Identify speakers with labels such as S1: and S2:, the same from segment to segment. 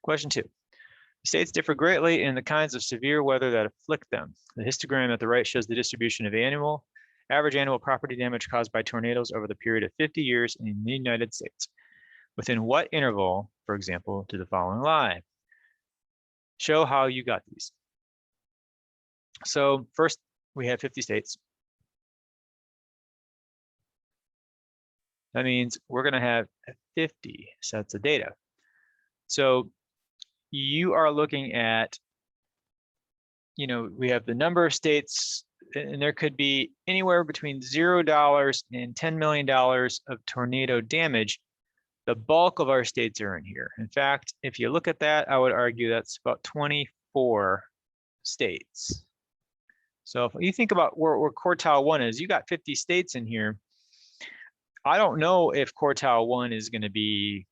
S1: Question 2. States differ greatly in the kinds of severe weather that afflict them. The histogram at the right shows the distribution of average annual property damage caused by tornadoes over the period of 50 years in the United States. Within what interval, for example, do the following lie? Show how you got these. So first, we have 50 states. That means we're going to have 50 sets of data. So you are looking at, we have the number of states, and there could be anywhere between $0 and $10 million of tornado damage. The bulk of our states are in here. In fact, if you look at that, I would argue that's about 24 states. So if you think about where quartile 1 is, you got 50 states in here. I don't know if quartile 1 is going to be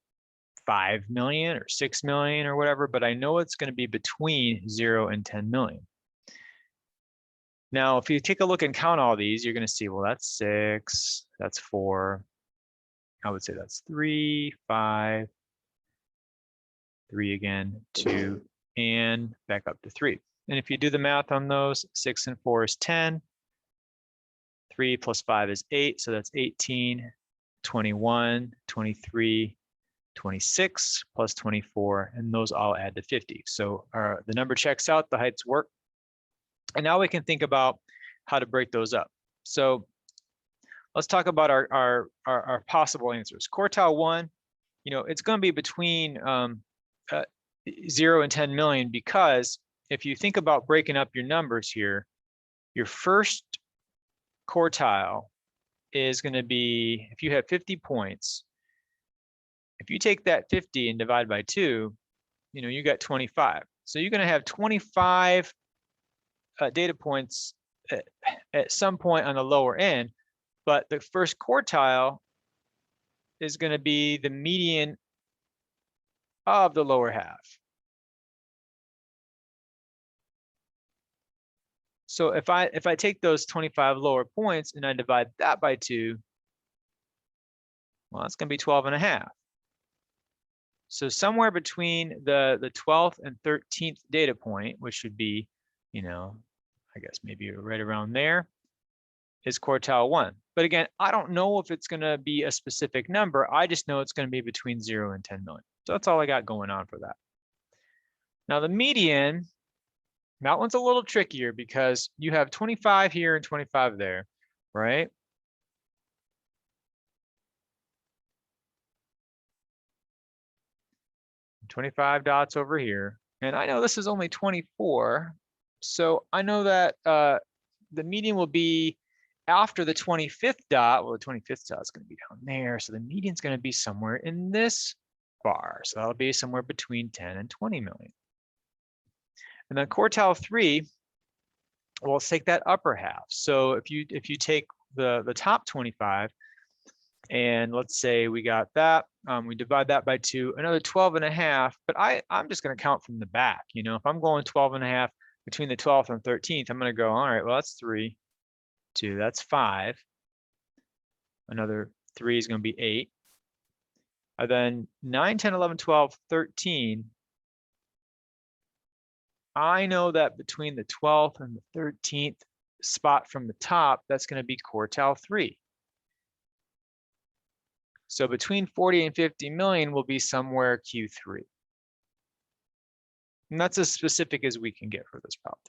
S1: 5 million or 6 million or whatever, but I know it's going to be between 0 and 10 million. Now, if you take a look and count all these, you're going to see, well, that's 6, that's 4. I would say that's 3, 5, 3 again, 2, and back up to 3. And if you do the math on those, 6 and 4 is 10. 3 plus 5 is 8, so that's 18, 21, 23, 26 plus 24, and those all add to 50. So the number checks out, the heights work. And now we can think about how to break those up. So let's talk about our possible answers. Quartile 1, it's going to be between 0 and 10 million, because if you think about breaking up your numbers here, your first quartile is going to be, if you have 50 points, if you take that 50 and divide by 2, you got 25. So you're going to have 25 data points at some point on the lower end, but the first quartile is going to be the median of the lower half. So if I take those 25 lower points and I divide that by 2, well, that's going to be 12 and a half. So somewhere between the 12th and 13th data point, which should be, I guess maybe right around there, is quartile 1. But again, I don't know if it's going to be a specific number. I just know it's going to be between 0 and 10 million. So that's all I got going on for that. Now the median, that one's a little trickier because you have 25 here and 25 there, right? $25 dots over here. And I know this is only 24. So I know that the median will be after the 25th dot. Well, the 25th dot is going to be down there. So the median is going to be somewhere in this bar. So that'll be somewhere between 10 and 20 million. And then quartile 3, well, let's take that upper half. So if you take the top 25, and let's say we got that, we divide that by 2, another 12 and a half, but I'm just going to count from the back. If I'm going 12 and a half between the 12th and 13th, I'm going to go, all right, well, that's 3, 2, that's 5. Another 3 is going to be 8. And then 9, 10, 11, 12, 13. I know that between the 12th and the 13th spot from the top, that's going to be quartile 3. So between 40 and 50 million will be somewhere Q3. And that's as specific as we can get for this problem.